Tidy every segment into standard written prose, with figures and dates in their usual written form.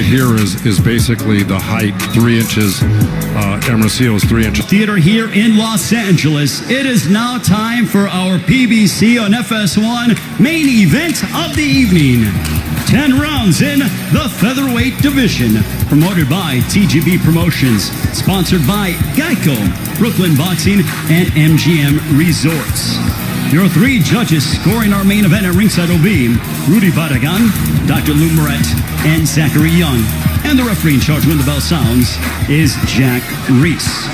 right here is basically the height, 3 inches. Hermosillo is 3 inches. Theater here in Los Angeles. It is now time for our PBC on FS1 main event of the evening. 10 rounds in the featherweight division. Promoted by TGB Promotions. Sponsored by Geico, Brooklyn Boxing, and MGM Resorts. Your 3 judges scoring our main event at ringside will be Rudy Barragan, Dr. Lou Moret, and Zachary Young. And the referee in charge when the bell sounds is Jack Reese.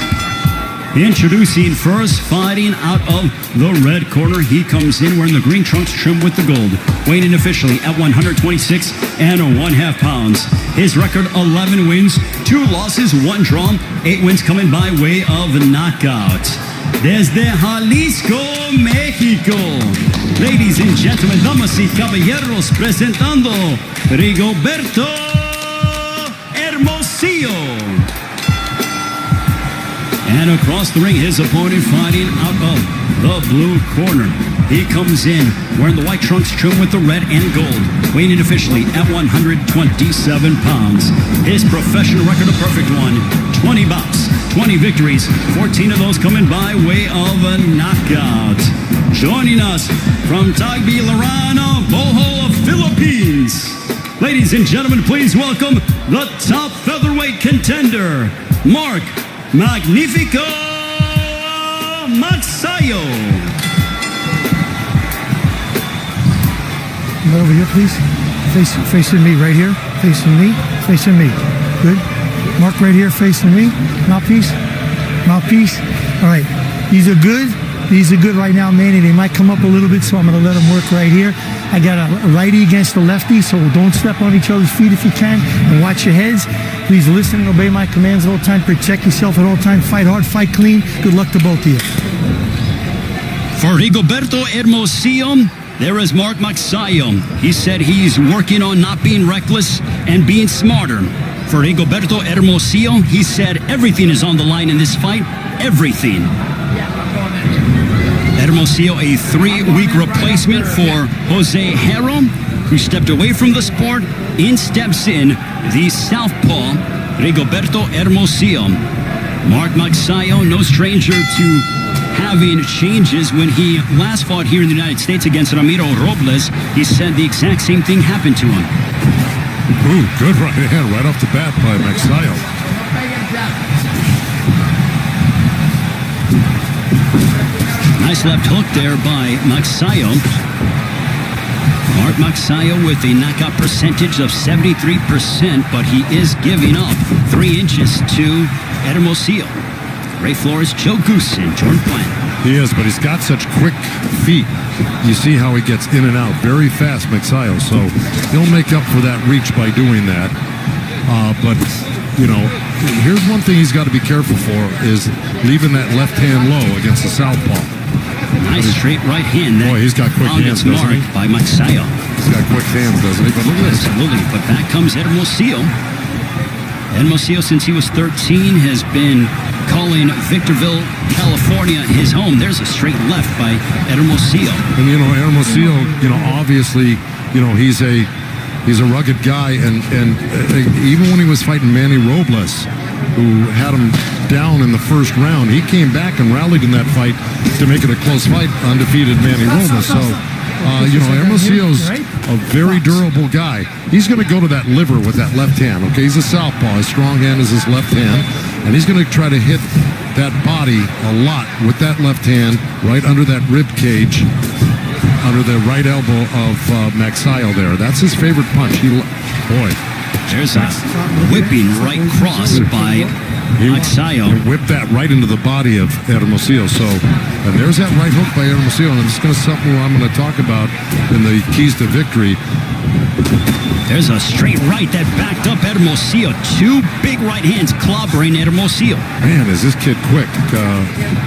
Introducing first, fighting out of the red corner. He comes in wearing the green trunks trimmed with the gold. Weighing in officially at 126 and 1/2 pounds. His record 11 wins, 2 losses, 1 draw, 8 wins coming by way of knockout. Desde Jalisco, México. Ladies and gentlemen, damas y caballeros, presentando Rigoberto Hermosillo. And across the ring, his opponent fighting out of the blue corner. He comes in wearing the white trunks trimmed with the red and gold. Weighing in officially at 127 pounds. His professional record, a perfect one. 20 bouts, 20 victories, 14 of those coming by way of a knockout. Joining us from Tagbilaran, Bohol, Philippines. Ladies and gentlemen, please welcome the top featherweight contender, Mark Magnifico Magsayo. Right over here, please. Facing me, right here. Facing me. Facing me. Good. Mark right here, facing me. Mouthpiece. Mouthpiece. All right. These are good. These are good right now, Manny. They might come up a little bit, so I'm going to let them work right here. I got a righty against a lefty, so don't step on each other's feet if you can, and watch your heads. Please listen and obey my commands at all time. Protect yourself at all time. Fight hard, fight clean. Good luck to both of you. For Rigoberto Hermosillo, there is Mark Magsayo. He said he's working on not being reckless and being smarter. For Rigoberto Hermosillo, he said everything is on the line in this fight. Everything. Hermosillo, a 3-week replacement for Jose Hero, who stepped away from the sport. In steps in the southpaw, Rigoberto Hermosillo. Mark Magsayo, no stranger to having changes. When he last fought here in the United States against Ramiro Robles, he said the exact same thing happened to him. Ooh, good right hand right off the bat by Magsayo. Nice left hook there by Magsayo. Mark Magsayo with a knockout percentage of 73%, but he is giving up 3 inches to Hermosillo. Ray Flores, Joe Goose, and Jordan Plant. He is, but he's got such quick feet. You see how he gets in and out very fast, Magsayo. So he'll make up for that reach by doing that. But, you know, here's one thing he's got to be careful for is leaving that left hand low against the southpaw. Nice straight right hand. Boy, he's got quick hands, doesn't he? By Magsayo. He's got quick hands, doesn't he? But look at this. Absolutely. But back comes Hermosillo. Hermosillo, since he was 13, has been calling Victorville, California, his home. There's a straight left by Hermosillo. And, you know, Hermosillo, you know, obviously, you know, he's a rugged guy. And even when he was fighting Manny Robles, who had him down in the first round, he came back and rallied in that fight to make it a close fight, undefeated Manny Robles. So, you know, Hermosillo's a very durable guy. He's going to go to that liver with that left hand, okay? He's a southpaw. His strong hand is his left hand. And he's going to try to hit that body a lot with that left hand right under that rib cage, under the right elbow of Magsayo there. That's his favorite punch. Boy. There's a whipping right cross by Magsayo. Whipped that right into the body of Hermosillo. So, and there's that right hook by Hermosillo. And it's going to something I'm going to talk about in the keys to victory. There's a straight right that backed up Hermosillo. 2 big right hands clobbering Hermosillo. Man, is this kid quick.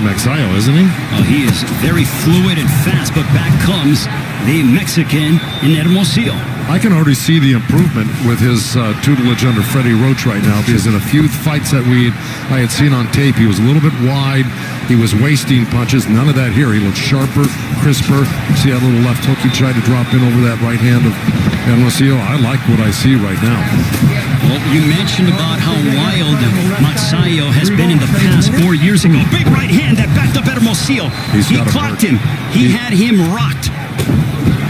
Magsayo, isn't he? Oh, he is very fluid and fast, but back comes the Mexican in Hermosillo. I can already see the improvement with his tutelage under Freddie Roach right now, because in a few fights that I had seen on tape, he was a little bit wide. He was wasting punches. None of that here. He looked sharper, crisper. See that little left hook he tried to drop in over that right hand of Hermosillo? I like what I see right now. you mentioned about how wild Magsayo has been in the past 4 years ago. Big right hand that backed up Hermosillo. He clocked him. He had him rocked.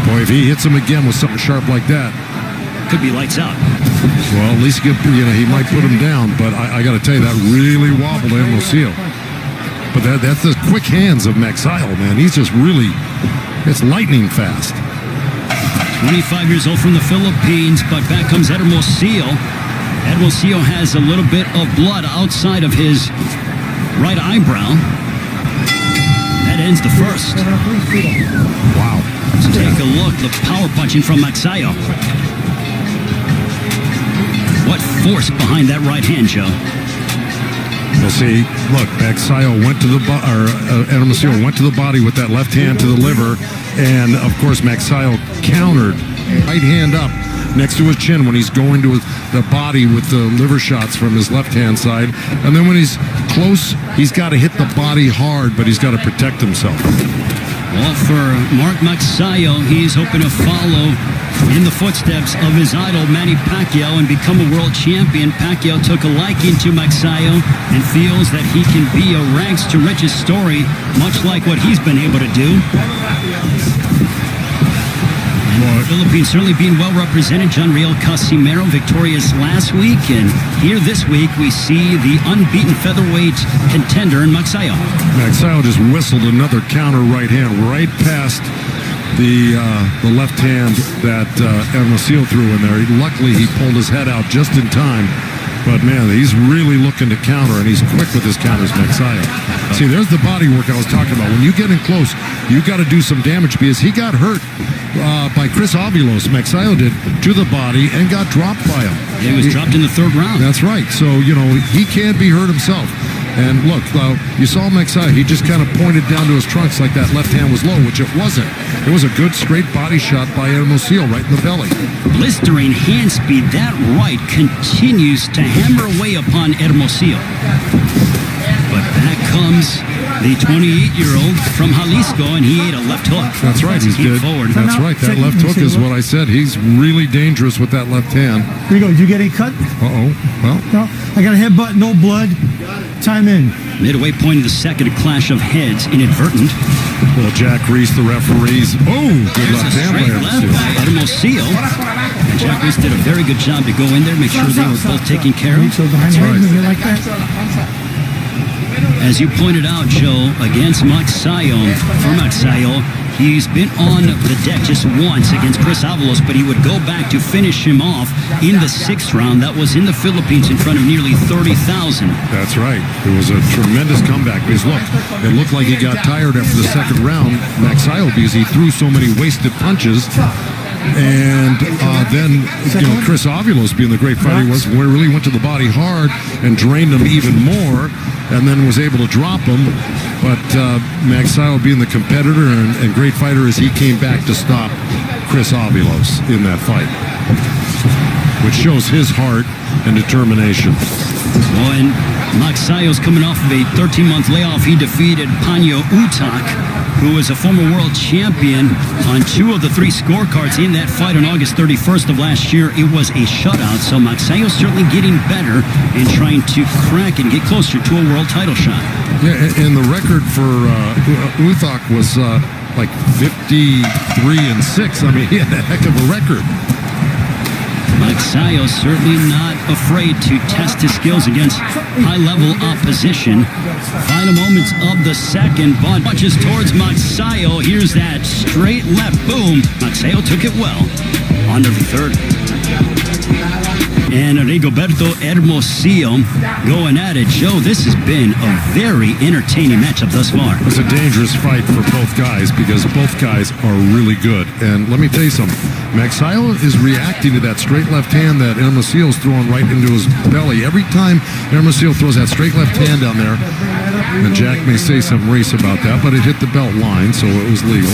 Boy, if he hits him again with something sharp like that, could be lights out. Well, at least he might put him down, but I got to tell you, that really wobbled Hermosillo. But that's the quick hands of Magsayo, man. He's just really, it's lightning fast. 25 years old from the Philippines, but back comes Hermosillo. Hermosillo has a little bit of blood outside of his right eyebrow. That ends the first. Wow. Let's take a look. The power punching from Magsayo. What force behind that right hand, Joe? Well, see, look, Magsayo went to the Hermosillo went to the body with that left hand to the liver, and of course Magsayo countered, right hand up next to his chin when he's going to the body with the liver shots from his left hand side, and then when he's close, he's got to hit the body hard, but he's got to protect himself. Well, for Mark Magsayo, he's hoping to follow in the footsteps of his idol Manny Pacquiao and become a world champion. Pacquiao took a liking to Magsayo and feels that he can be a rags to riches story, much like what he's been able to do. And the Philippines certainly being well represented. John Riel Casimero victorious last week, and here this week we see the unbeaten featherweight contender in Magsayo. Magsayo just whistled another counter right hand right past the left hand that Hermosillo threw in there. Luckily, he pulled his head out just in time. But, man, he's really looking to counter, and he's quick with his counters, Magsayo. See, there's the body work I was talking about. When you get in close, you got to do some damage because he got hurt by Chris Avalos, Magsayo did, to the body and got dropped by him. He was dropped in the third round. That's right. So, he can't be hurt himself. And look, you saw Magsayo, he just kind of pointed down to his trunks like that left hand was low, which it wasn't. It was a good straight body shot by Hermosillo right in the belly. Blistering hand speed, that right continues to hammer away upon Hermosillo. But back comes the 28-year-old from Jalisco, and he ate a left hook. That's right. He's good. Forward. That's right. That left hook is what I said. He's really dangerous with that left hand. Here you go. Did you get a cut? Uh-oh. Well. No. I got a headbutt, no blood. Time in. Midway point of the second, a clash of heads, inadvertent. Well, Jack Reese, the referees. Oh, good left hand by Hermosillo. And Jack Reese did a very good job to go in there, make sure they were both taken care of. That's right. Like that. As you pointed out, Joe, against Magsayo, for Magsayo, he's been on the deck just once against Chris Avalos, but he would go back to finish him off in the sixth round. That was in the Philippines in front of nearly 30,000. That's right. It was a tremendous comeback because, look, it looked like he got tired after the second round, Magsayo, because he threw so many wasted punches. And then, Chris Avalos, being the great fighter he was, really went to the body hard and drained him even more, and then was able to drop him. But Magsayo, being the competitor and great fighter as he came back to stop Chris Avalos in that fight, which shows his heart and determination. Well, and Magsayo's coming off of a 13-month layoff. He defeated Panyo Utak, who was a former world champion on 2 of the 3 scorecards in that fight on August 31st of last year. It was a shutout, so Magsayo certainly getting better and trying to crack and get closer to a world title shot. Yeah, and the record for Uthak was like 53-6. I mean, he had a heck of a record. Magsayo certainly not afraid to test his skills against high-level opposition. Final moments of the second. Bond punches towards Magsayo. Here's that straight left. Boom. Magsayo took it well. On to the third. And Rigoberto Hermosillo going at it. Joe, this has been a very entertaining matchup thus far. It's a dangerous fight for both guys because both guys are really good. And let me tell you something. Magsayo is reacting to that straight left hand that Hermosillo's throwing right into his belly. Every time Hermosillo throws that straight left hand down there, and Jack may say some race about that, but it hit the belt line, so it was legal.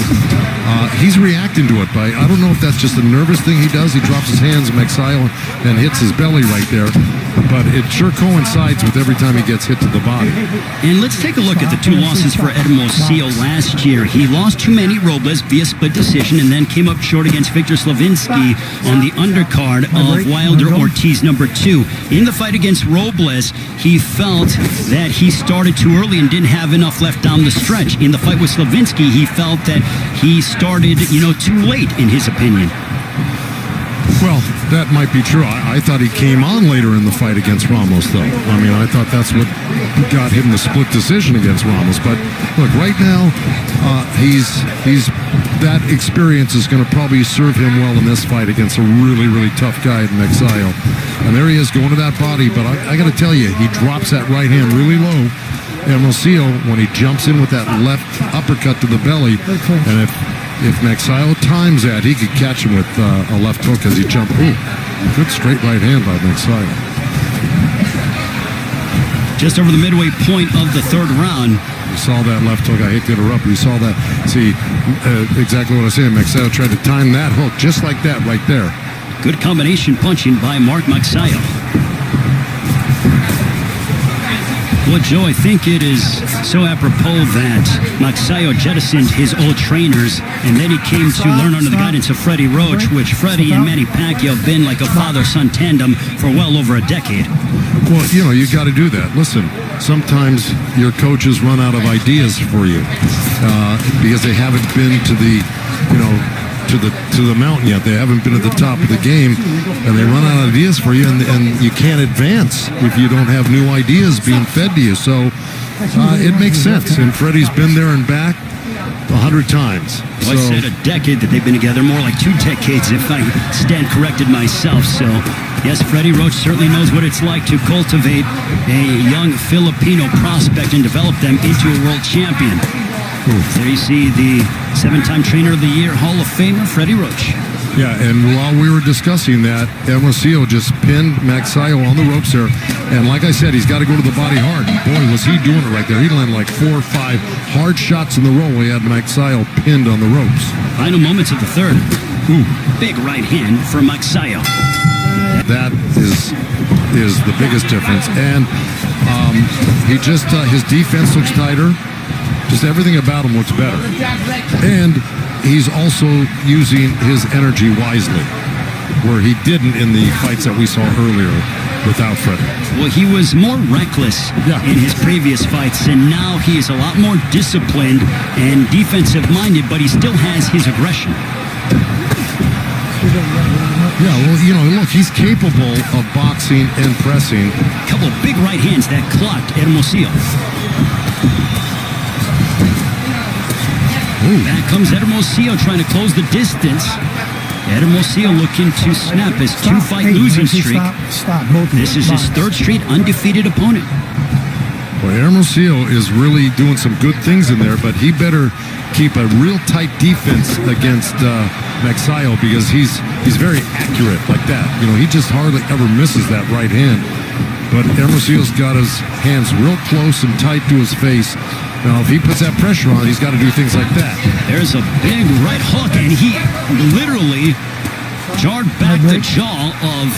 He's reacting to it by, I don't know if that's just a nervous thing he does. He drops his hands, Magsayo, and hits his belly right there. But it sure coincides with every time he gets hit to the body. And let's take a look at the two losses for Hermosillo last year. He lost to Manny Robles via split decision and then came up short against Victor Slavinsky on the undercard of Wilder Ortiz #2. In the fight against Robles, he felt that he started too early and didn't have enough left down the stretch. In the fight with Slavinsky, he felt that he started, too late, in his opinion. Well, that might be true. I thought he came on later in the fight against Ramos, though. I mean, I thought that's what got him the split decision against Ramos. But look, right now, he's that experience is going to probably serve him well in this fight against a really, really tough guy in Magsayo. And there he is going to that body. But I got to tell you, he drops that right hand really low. Hermosillo, when he jumps in with that left uppercut to the belly, and if Magsayo times that, he could catch him with a left hook as he jumped. Ooh, good straight right hand by Magsayo. Just over the midway point of the third round. You saw that left hook. I hate to interrupt. You saw that. See, exactly what I said. Magsayo tried to time that hook just like that right there. Good combination punching by Mark Magsayo. Well, Joe, I think it is so apropos that Magsayo jettisoned his old trainers, and then he came to learn under the guidance of Freddie Roach, which Freddie and Manny Pacquiao have been like a father-son tandem for well over a decade. Well, you got to do that. Listen, sometimes your coaches run out of ideas for you because they haven't been to the, to the mountain yet. They haven't been at the top of the game, and they run out of ideas for you, and you can't advance if you don't have new ideas being fed to you. So it makes sense, and Freddie's been there and back 100 times. Well, I said a decade that they've been together, more like 2 decades if I stand corrected myself. So, yes, Freddie Roach certainly knows what it's like to cultivate a young Filipino prospect and develop them into a world champion. There you see the 7-time Trainer of the Year Hall of Famer, Freddie Roach. Yeah, and while we were discussing that, Hermosillo just pinned Magsayo on the ropes there. And like I said, he's got to go to the body hard. Boy, was he doing it right there. He landed like 4 or 5 hard shots in the row. He had Magsayo pinned on the ropes. Final moments of the third. Ooh, big right hand for Magsayo. That is the biggest difference. And he just, his defense looks tighter. Just everything about him looks better. And he's also using his energy wisely, where he didn't in the fights that we saw earlier without Freddie. Well, he was more reckless in his previous fights, and now he is a lot more disciplined and defensive-minded, but he still has his aggression. Yeah, well, look, he's capable of boxing and pressing. A couple of big right hands that clocked Hermosillo. Ooh. Back comes Hermosillo trying to close the distance. Hermosillo looking to snap his 2-fight losing streak. This is his 3rd straight undefeated opponent. Well, Hermosillo is really doing some good things in there, but he better keep a real tight defense against Magsayo because he's very accurate like that. He just hardly ever misses that right hand. But Hermosillo's got his hands real close and tight to his face. Now, if he puts that pressure on, he's got to do things like that. There's a big right hook, and he literally jarred back the jaw of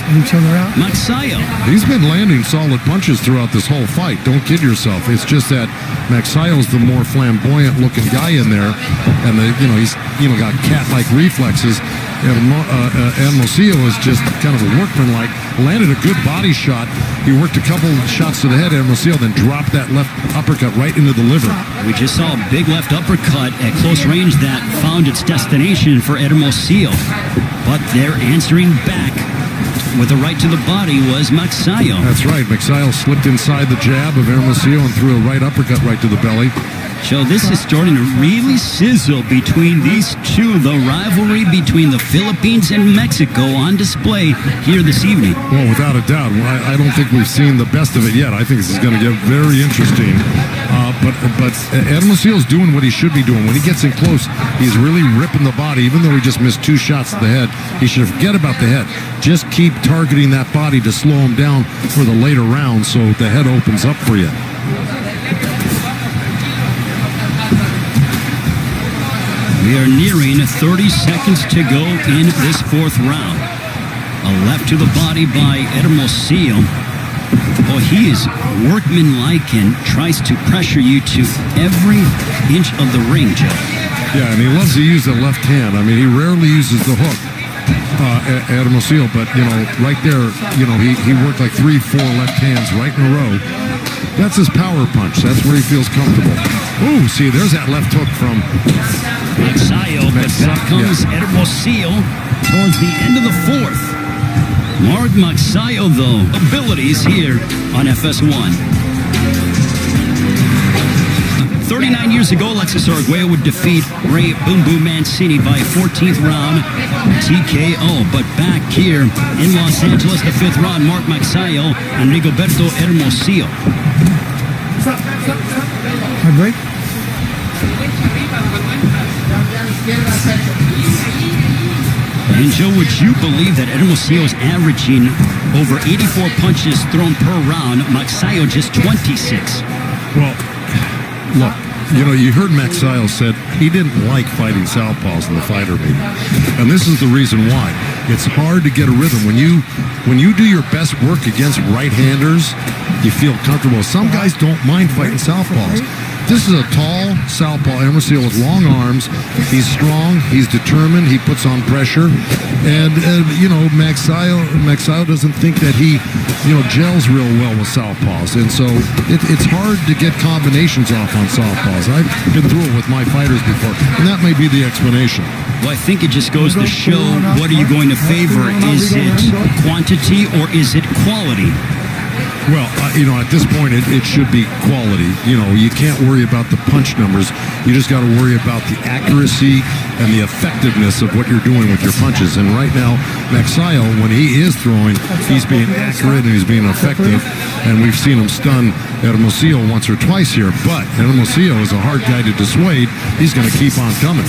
Magsayo. He's been landing solid punches throughout this whole fight. Don't kid yourself. It's just that Magsayo's the more flamboyant-looking guy in there, and he's got cat-like reflexes. And Hermosillo is just kind of a workman-like. Landed a good body shot. He worked a couple shots to the head, Hermosillo, then dropped that left uppercut right into the liver. We just saw a big left uppercut at close range that found its destination for Hermosillo. But they're answering back with a right to the body was Magsayo. That's right. Magsayo slipped inside the jab of Hermosillo and threw a right uppercut right to the belly. So this is starting to really sizzle between these two. The rivalry between the Philippines and Mexico on display here this evening. Well, without a doubt. I don't think we've seen the best of it yet. I think this is going to get very interesting. But Hermosillo's doing what he should be doing. When he gets in close, he's really ripping the body. Even though he just missed 2 shots to the head, he should forget about the head. Just keep targeting that body to slow him down for the later rounds so the head opens up for you. We are nearing 30 seconds to go in this 4th round. A left to the body by Hermosillo. Oh, he is workmanlike and tries to pressure you to every inch of the ring, Joe. Yeah, and he loves to use the left hand. I mean, he rarely uses the hook, Hermosillo, but, right there, he worked like 3-4 left hands right in a row. That's his power punch. That's where he feels comfortable. Ooh, see, there's that left hook from Magsayo, but back comes Hermosillo towards the end of the fourth. Mark Magsayo, though, abilities here on FS1. 39 years ago, Alexis Arguello would defeat Ray Boom Boom Mancini by 14th round TKO. But back here in Los Angeles, the fifth round, Mark Magsayo and Rigoberto Hermosillo. My break? And Joe, would you believe that Hermosillo is averaging over 84 punches thrown per round? Magsayo just 26. Well, look, you heard Magsayo said he didn't like fighting southpaws in the fighter meeting. And this is the reason why. It's hard to get a rhythm. When you do your best work against right-handers, you feel comfortable. Some guys don't mind fighting southpaws. This is a tall southpaw, Hermosillo, with long arms. He's strong. He's determined. He puts on pressure. And, Magsayo doesn't think that he, gels real well with southpaws. And so it's hard to get combinations off on southpaws. I've been through it with my fighters before, and that may be the explanation. Well, I think it just goes to show, what are you going to favor? Is it quantity or is it quality? Well, at this point, it should be quality. You can't worry about the punch numbers. You just got to worry about the accuracy and the effectiveness of what you're doing with your punches. And right now, Magsayo, when he is throwing, he's being accurate and he's being effective. And we've seen him stun Hermosillo once or twice here. But Hermosillo is a hard guy to dissuade. He's going to keep on coming.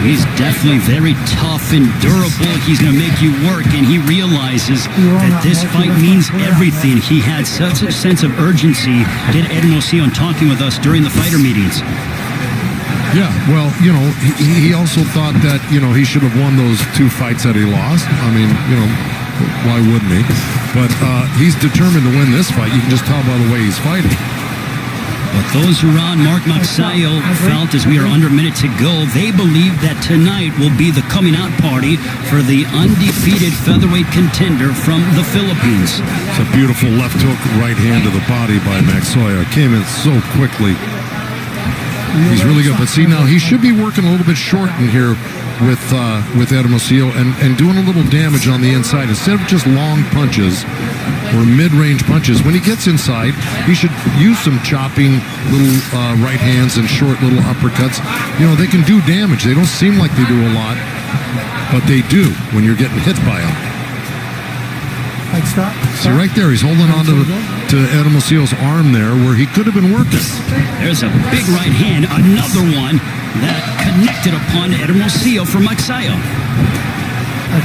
He's definitely very tough and durable. He's going to make you work, and he realizes that this fight means everything. He had such a sense of urgency, did Hermosillo, in talking with us during the fighter meetings. Yeah, well, he also thought that, he should have won those 2 fights that he lost. I mean, why wouldn't he? But he's determined to win this fight. You can just tell by the way he's fighting. But those around Mark Magsayo felt, as we are under a minute to go, they believe that tonight will be the coming out party for the undefeated featherweight contender from the Philippines. It's a beautiful left hook, right hand to the body by Magsayo. Came in so quickly. He's really good. But see, now he should be working a little bit short in here with Hermosillo and doing a little damage on the inside. Instead of just long punches or mid-range punches, when he gets inside, he should use some chopping little right hands and short little uppercuts. They can do damage. They don't seem like they do a lot, but they do when you're getting hit by them. Stop. See, right there, he's holding on to Hermosillo's arm there where he could have been working. There's a big right hand, another one that connected upon Hermosillo for Magsayo.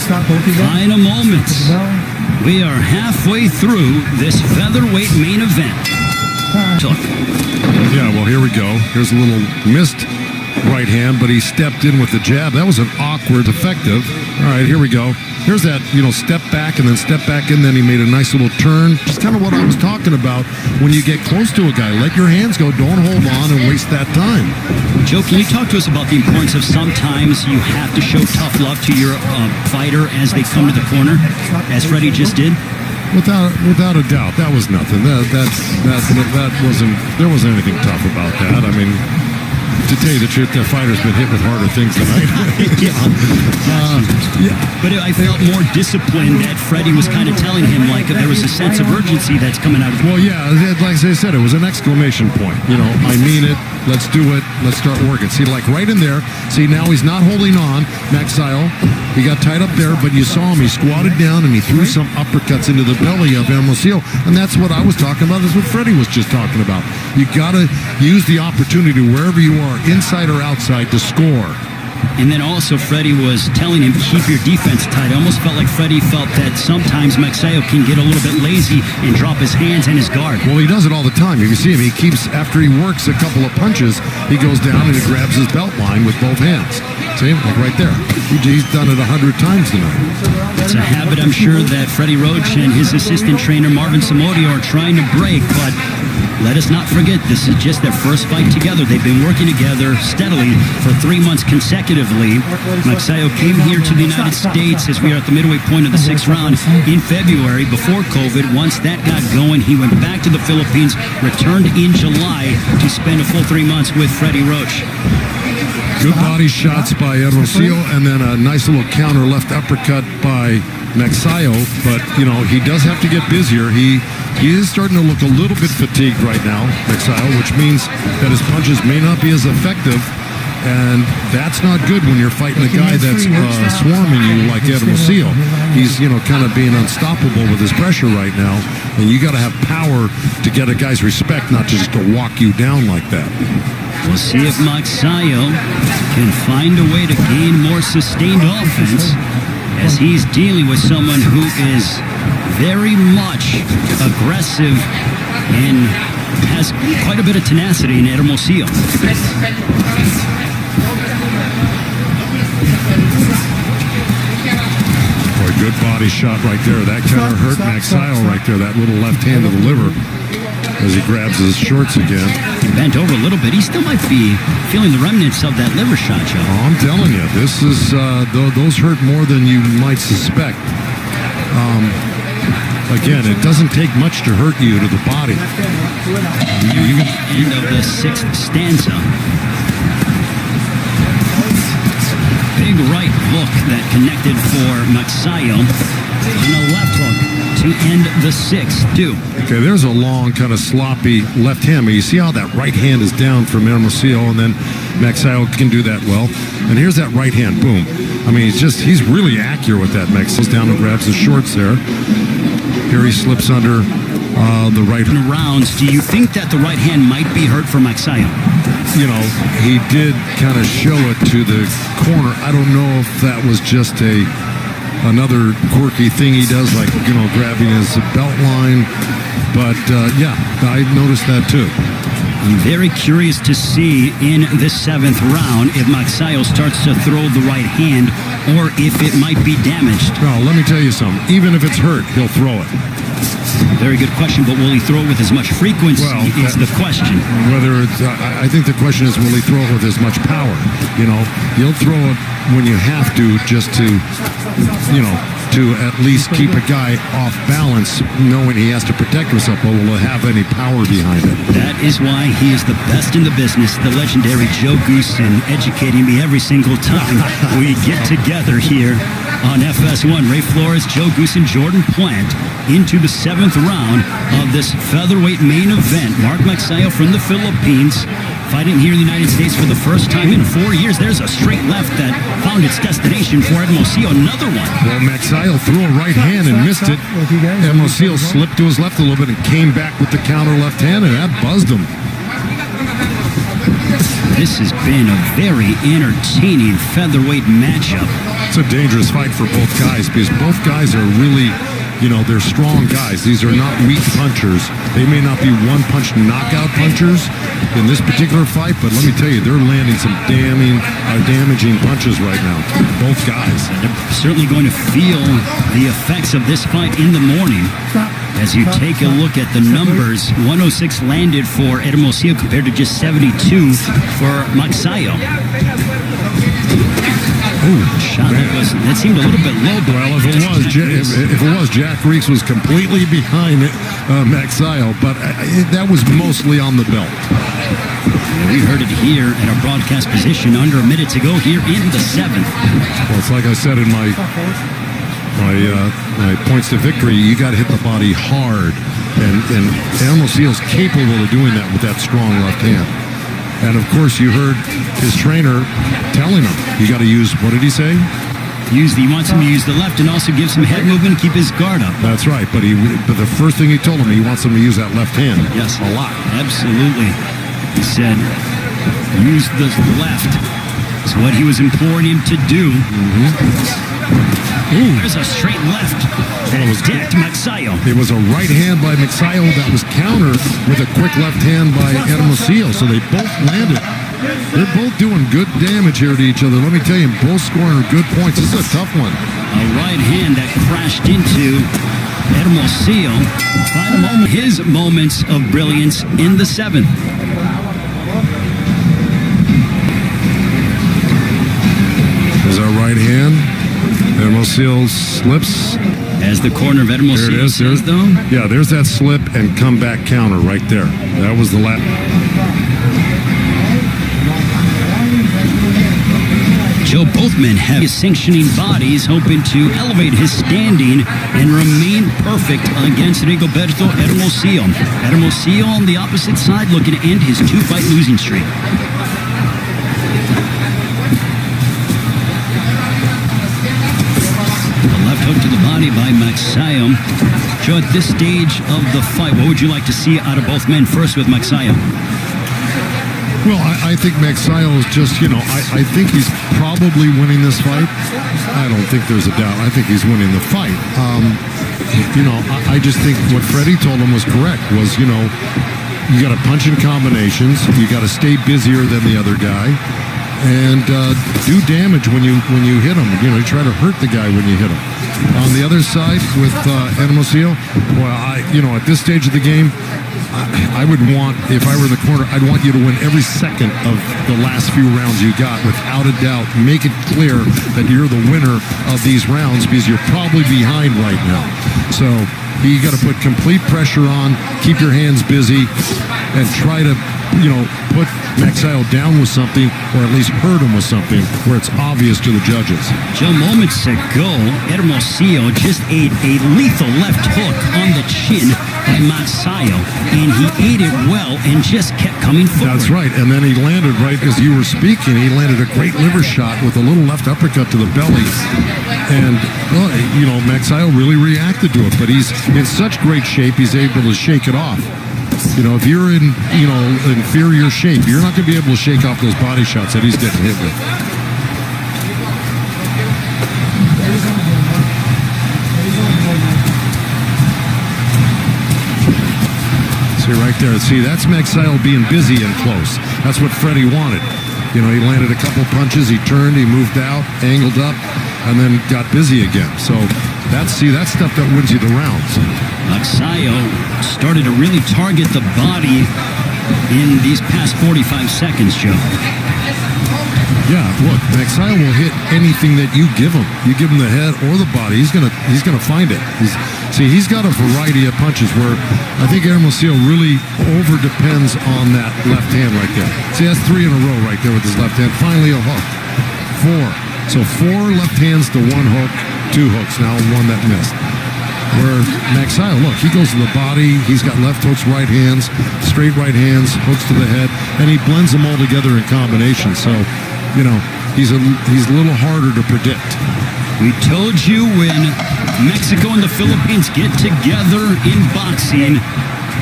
Stop both of them. Final moments. We are halfway through this featherweight main event. Yeah, well, here we go. Here's a little missed right hand, but he stepped in with the jab. That was an awkward, effective. All right, here we go. Here's that, step back and then step back in. Then he made a nice little turn. Just kind of what I was talking about when you get close to a guy. Let your hands go. Don't hold on and waste that time. Joe, can you talk to us about the importance of sometimes you have to show tough love to your fighter as they come to the corner, as Freddie just did? Without a doubt, that was nothing. That wasn't. There wasn't anything tough about that. I mean, to tell you the truth, the fighter's been hit with harder things tonight. Yeah. But I felt more disciplined that Freddie was kind of telling him, like, there was a sense of urgency that's coming out of it. Well, yeah, like I said, it was an exclamation point. I mean it. Let's do it. Let's start working. See, like right in there. See, now he's not holding on. Magsayo, he got tied up there, but you saw him. He squatted down and he threw some uppercuts into the belly of Hermosillo. And that's what I was talking about. That's what Freddie was just talking about. You got to use the opportunity wherever you are, inside or outside, to score. And then also Freddie was telling him, keep your defense tight. I almost felt like Freddie felt that sometimes Magsayo can get a little bit lazy and drop his hands and his guard. Well, he does it all the time. You can see him. After he works a couple of punches, he goes down and he grabs his belt line with both hands. See, like right there. He's done it 100 times tonight. It's a habit I'm sure that Freddie Roach and his assistant trainer Marvin Samodio are trying to break, but let us not forget this is just their first fight together. They've been working together steadily for 3 months consecutively. Magsayo came here to the United States as we are at the midway point of the 6th round in February before COVID. Once that got going, he went back to the Philippines, returned in July to spend a full 3 months with Freddie Roach. Good body shots by Hermosillo, and then a nice little counter left uppercut by Magsayo. But, you know, he does have to get busier. He is starting to look a little bit fatigued right now, Magsayo, which means that his punches may not be as effective. And that's not good when you're fighting a guy that's swarming you like Hermosillo. He's, you know, kind of being unstoppable with his pressure right now. And you got to have power to get a guy's respect, not just to walk you down like that. We'll see if Magsayo can find a way to gain more sustained offense as he's dealing with someone who is very much aggressive and has quite a bit of tenacity in Hermosillo. Boy, good body shot right there. That kind of hurt Magsayo right there, that little left hand to the liver as he grabs his shorts again. He bent over a little bit. He still might be feeling the remnants of that liver shot, Joe. Oh, I'm telling you, this is those hurt more than you might suspect. Again, it doesn't take much to hurt you to the body. End of the 6th stanza. Big right hook that connected for Magsayo. And a left hook to end the 6th, too. Okay, there's a long, kind of sloppy left hand. But you see how that right hand is down from Hermosillo, and then Magsayo can do that well. And here's that right hand, boom. I mean, he's really accurate with that. Magsayo's down and grabs his shorts there. Here he slips under the right. Rounds, do you think that the right hand might be hurt for Magsayo? You know, he did kind of show it to the corner. I don't know if that was just another quirky thing he does, like, you know, grabbing his belt line. But, yeah, I noticed that too. I'm very curious to see in this 7th round if Magsayo starts to throw the right hand or if it might be damaged. Well, let me tell you something. Even if it's hurt, he'll throw it. Very good question, but will he throw it with as much frequency is the question. Whether it's, I think the question is, will he throw it with as much power? You know, he'll throw it when you have to, just to, you know, to at least keep a guy off balance, knowing he has to protect himself, but will it have any power behind it? That is why he is the best in the business, the legendary Joe Goosen, educating me every single time we get together here on FS1. Ray Flores, Joe Goosen, Jordan Plant into the 7th round of this featherweight main event. Mark Magsayo from the Philippines, fighting here in the United States for the first time in 4 years. There's a straight left that found its destination for Hermosillo. Another one. Well, Magsayo threw a right hand and missed it. Hermosillo slipped to his left a little bit and came back with the counter left hand, and that buzzed him. This has been a very entertaining featherweight matchup. It's a dangerous fight for both guys because both guys are really, you know, they're strong guys. These are not weak punchers. They may not be one-punch knockout punchers in this particular fight, but let me tell you, they're landing some damaging punches right now. Both guys. They're certainly going to feel the effects of this fight in the morning. As you take a look at the numbers, 106 landed for Hermosillo compared to just 72 for Magsayo. Ooh, shot that seemed a little bit low. Well, if it was, Jack Reeks was completely behind Magsayo, but that was mostly on the belt. Yeah, we heard it here at our broadcast position under a minute to go here in the 7th. Well, it's like I said in my points to victory, you got to hit the body hard, and Hermosillo's capable of doing that with that strong left hand. And of course, you heard his trainer telling him, you got to use, what did he say? He wants him to use the left and also give some head movement, keep his guard up. That's right, but the first thing he told him, he wants him to use that left hand. Yes, a lot. Absolutely. He said, use the left. That's what he was imploring him to do. There's a straight left. That was decked Magsayo. It was a right hand by Magsayo that was countered with a quick left hand by Hermosillo. So they both landed They're both doing good damage here to each other. Let me tell you, both scoring good points. This is a tough one. A right hand that crashed into Hermosillo. His moments of brilliance in the 7th. There's our right hand. Hermosillo slips. As the corner of Hermosillo says, though. Yeah, there's that slip and comeback counter right there. That was the last. Joe, both men have sanctioning bodies, hoping to elevate his standing and remain perfect against Rigoberto Hermosillo. Hermosillo on the opposite side looking to end his 2-fight losing streak. Hook to the body by Magsayo. Joe, at this stage of the fight, what would you like to see out of both men? First with Magsayo. Well, I think Magsayo is just, I think he's probably winning this fight. I don't think there's a doubt. I think he's winning the fight. I just think what Freddie told him was correct, was, you got to punch in combinations. You got to stay busier than the other guy. And do damage when you hit him. You try to hurt the guy when you hit him. On the other side with Hermosillo, well, at this stage of the game, I would want, if I were in the corner, I'd want you to win every second of the last few rounds you got, without a doubt. Make it clear that you're the winner of these rounds, because you're probably behind right now. So you got to put complete pressure on, keep your hands busy, and try to put Magsayo down with something, or at least hurt him with something where it's obvious to the judges. Joe, moments ago, Hermosillo just ate a lethal left hook on the chin by Magsayo, and he ate it well and just kept coming forward. That's right, and then he landed, right as you were speaking, he landed a great liver shot with a little left uppercut to the belly. And, Magsayo really reacted to it, but he's in such great shape, he's able to shake it off. If you're in, inferior shape, you're not going to be able to shake off those body shots that he's getting hit with. See right there. See, that's Magsayo being busy and close. That's what Freddie wanted. He landed a couple punches, he turned, he moved out, angled up, and then got busy again. So that's stuff that wins you the rounds. Magsayo started to really target the body in these past 45 seconds, Joe. Yeah, look, Magsayo will hit anything that you give him. You give him the head or the body, he's gonna find it. He's got a variety of punches where I think Hermosillo really over depends on that left hand right there. See, that's 3 in a row right there with his left hand. Finally a hook. 4. So 4 left hands to 1 hook, 2 hooks. Now 1 that missed. Where Magsayo, look, he goes to the body, he's got left hooks, right hands, straight right hands, hooks to the head, and he blends them all together in combination. So, he's a little harder to predict. We told you when Mexico and the Philippines get together in boxing,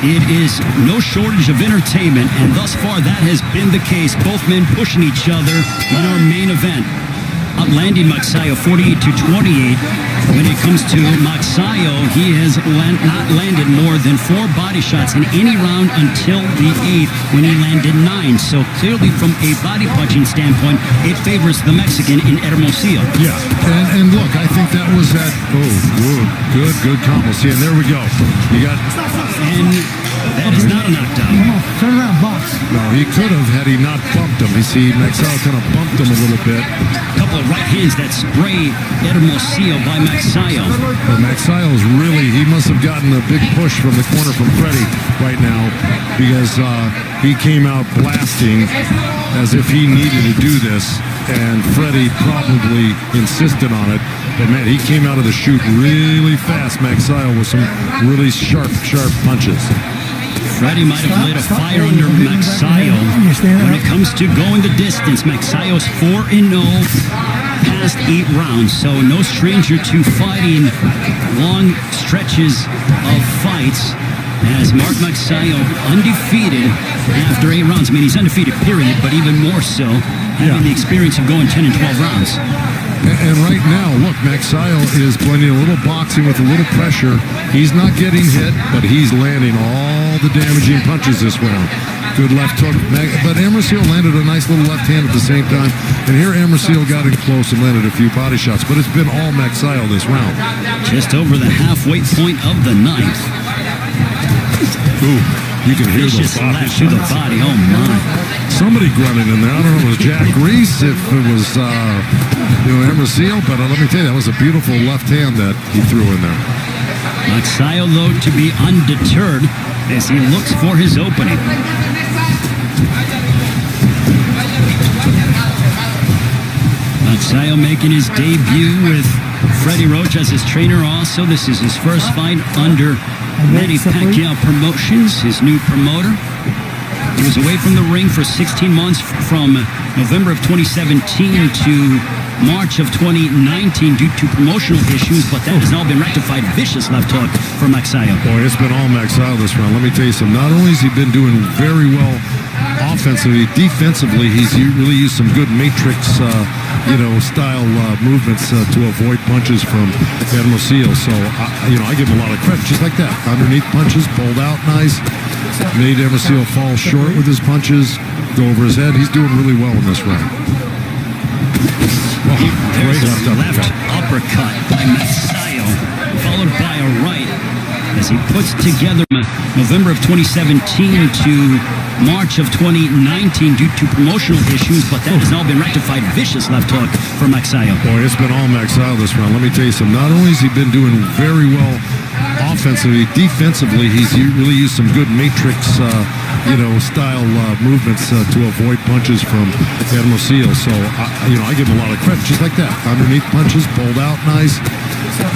it is no shortage of entertainment, and thus far that has been the case. Both men pushing each other in our main event. Outlanding Magsayo 48-28. When it comes to Magsayo, he has not landed more than 4 body shots in any round until the 8th, when he landed 9. So clearly from a body punching standpoint, it favors the Mexican in Hermosillo. Yeah, and look, I think that was that, good combo. See, and there we go. You got... And that is not a knockdown. Come on, turn around, box. No, he could have had he not bumped him. You see, Magsayo kind of bumped him a little bit. A couple of right hands that spray Hermosillo by Magsayo. But Magsayo is really, he must have gotten a big push from the corner from Freddie right now, because he came out blasting as if he needed to do this, and Freddie probably insisted on it. But man, he came out of the chute really fast, Magsayo, with some really sharp punches. Freddie might have lit a fire under Magsayo when it comes to going the distance. Magsayo's 4-0 past 8 rounds, so no stranger to fighting long stretches of fights. As Mark Magsayo undefeated after 8 rounds. I mean, he's undefeated, period, but even more so having the experience of going 10 and 12 rounds. And right now, look, Magsayo is blending a little boxing with a little pressure. He's not getting hit, but he's landing all the damaging punches this round. Good left hook. But hermosillo landed a nice little left hand at the same time. And here hermosillo got in close and landed a few body shots. But it's been all Magsayo this round. Just over the halfway point of the ninth. Ooh, you can hear those Vicious body left to the shots. body. Oh, my. Somebody grunted in there. I don't know if it was Jack Reese, if it was hermosillo. But let me tell you, that was a beautiful left hand that he threw in there. Magsayo, though, to be undeterred as he looks for his opening. Magsayo making his debut with Freddie Roach as his trainer also. This is his first fight under Manny Pacquiao Promotions, his new promoter. He was away from the ring for 16 months from November of 2017 to March of 2019 due to promotional issues, but that has now been rectified. Vicious left hook for Magsayo. Boy, it's been all Magsayo this round. Let me tell you something. Not only has he been doing very well offensively, defensively, he's really used some good matrix, style movements to avoid punches from Hermosillo. So, I give him a lot of credit, just like that. Underneath punches, pulled out nice. Made Hermosillo fall short with his punches, go over his head. He's doing really well in this round. There's Great a left uppercut by Magsayo, followed by a right as he puts together November of 2017 to March of 2019 due to promotional issues, but that has now been rectified. Vicious left hook for Magsayo. Boy, it's been all Magsayo this round. Let me tell you something. Not only has he been doing very well offensively, defensively, he's really used some good matrix, style movements to avoid punches from Hermosillo. So, I give him a lot of credit, just like that. Underneath punches, pulled out nice.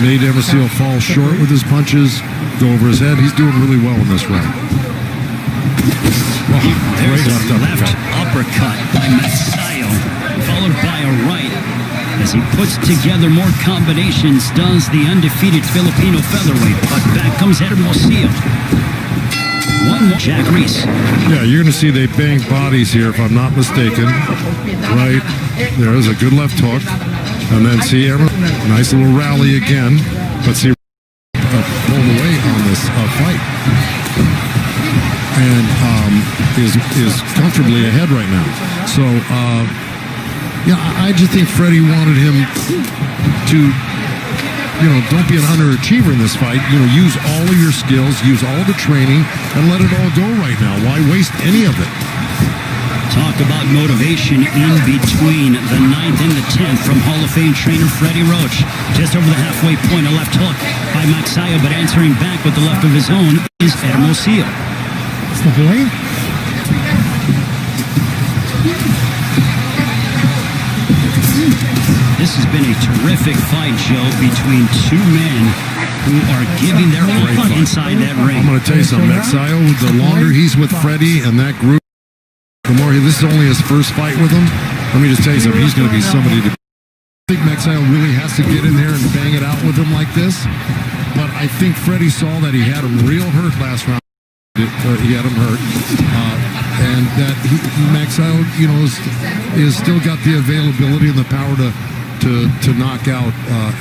Made Hermosillo fall short with his punches, go over his head. He's doing really well in this round. There's a left uppercut by Magsayo, followed by a right as he puts together more combinations, does the undefeated Filipino featherweight. But back comes Hermosillo. One more. Jack Reese. Yeah, you're going to see they bang bodies here, if I'm not mistaken. Right there's a good left hook. And then see, nice little rally again. But see, pulled away on this fight. And is comfortably ahead right now. So, I just think Freddie wanted him to, don't be an underachiever in this fight. Use all of your skills, use all the training, and let it all go right now. Why waste any of it? Talk about motivation in between the 9th and the 10th from Hall of Fame trainer Freddie Roach. Just over the halfway point, a left hook by Magsayo, but answering back with the left of his own is Hermosillo. Step away. This has been a terrific fight, Joe, between two men who are giving their all inside that ring. I'm going to tell you something, Magsayo, the longer he's with Freddie and that group, the more this is only his first fight with him. Let me just tell you something, he's going to be somebody to... I think Magsayo really has to get in there and bang it out with him like this. But I think Freddie saw that he had him real hurt last round. He had him hurt. And that Magsayo, is still got the availability and the power to knock out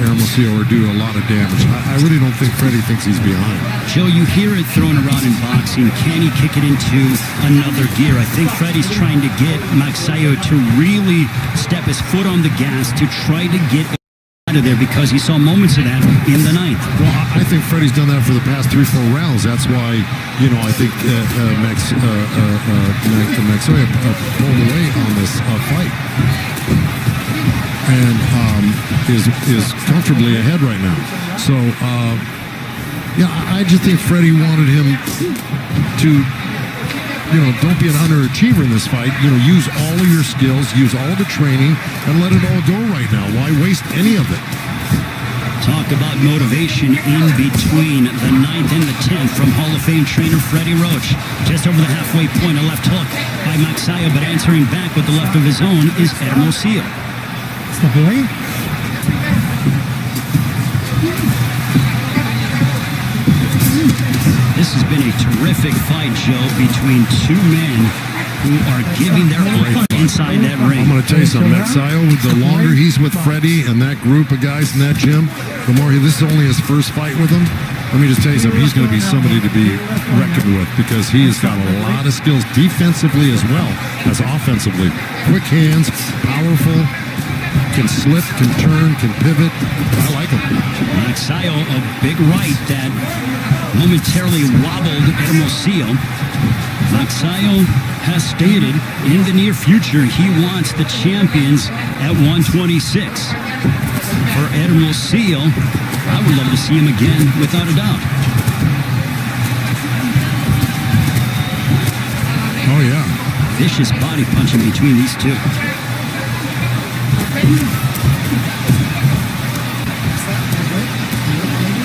Hermosillo or do a lot of damage. I really don't think Freddie thinks he's behind. Joe, you hear it thrown around in boxing. Can he kick it into another gear? I think Freddie's trying to get Magsayo to really step his foot on the gas to try to get out of there because he saw moments of that in the 9th. Well, I think Freddie's done that for the past 3-4 rounds. That's why, I think Magsayo pulled away on this fight. And is comfortably ahead right now. So, I just think Freddie wanted him to, don't be an underachiever in this fight. Use all of your skills, use all the training, and let it all go right now. Why waste any of it? Talk about motivation in between the 9th and the 10th from Hall of Fame trainer Freddie Roach. Just over the halfway point, a left hook by Magsayo, but answering back with the left of his own is Hermosillo. Step away. This has been a terrific fight, Joe, between two men who are giving their all inside that ring. I'm going to tell you something, Magsayo, the longer he's with Freddie and that group of guys in that gym, the more this is only his first fight with them. Let me just tell you something, he's going to be somebody to be reckoned with because he has got a lot of skills defensively as well as offensively. Quick hands, powerful, can slip, can turn, can pivot. I like him. Magsayo, a big right that momentarily wobbled Hermosillo. Magsayo has stated in the near future he wants the champions at 126. For Hermosillo, I would love to see him again, without a doubt. Oh, yeah. Vicious body punching between these two.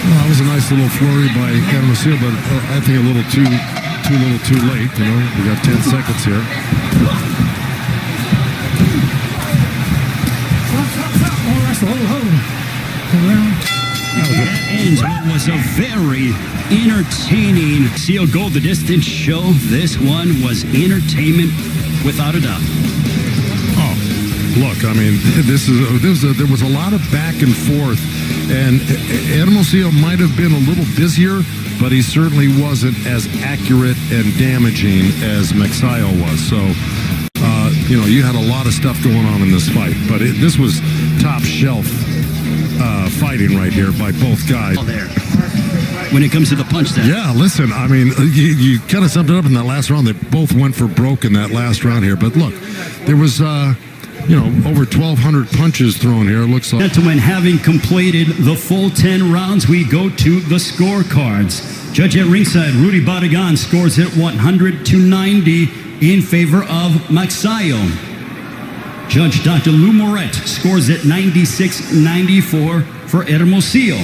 Well, that was a nice little flurry by Hermosillo, but I think a little too late. You know, we got 10 seconds here. That ends what was a very entertaining Seal Go the Distance show. This one was entertainment without a doubt. Oh, look, I mean, there was a lot of back and forth, and Hermosillo might have been a little busier, but he certainly wasn't as accurate and damaging as Magsayo was. So, you had a lot of stuff going on in this fight, but this was top shelf fighting right here by both guys. When it comes to the punch down. Yeah, listen, I mean, you kind of summed it up in that last round. They both went for broke in that last round here. But look, there was, over 1,200 punches thrown here, it looks like. Gentlemen, having completed the full 10 rounds, we go to the scorecards. Judge at ringside, Rudy Badagan scores it 100-90 in favor of Magsayo. Judge Dr. Lou Moret scores it 96-94 for Hermosillo.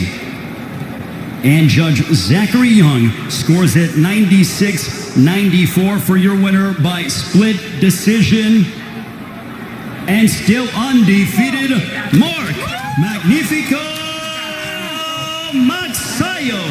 And Judge Zachary Young scores it 96-94 for your winner by split decision. And still undefeated, Mark Magnifico Magsayo.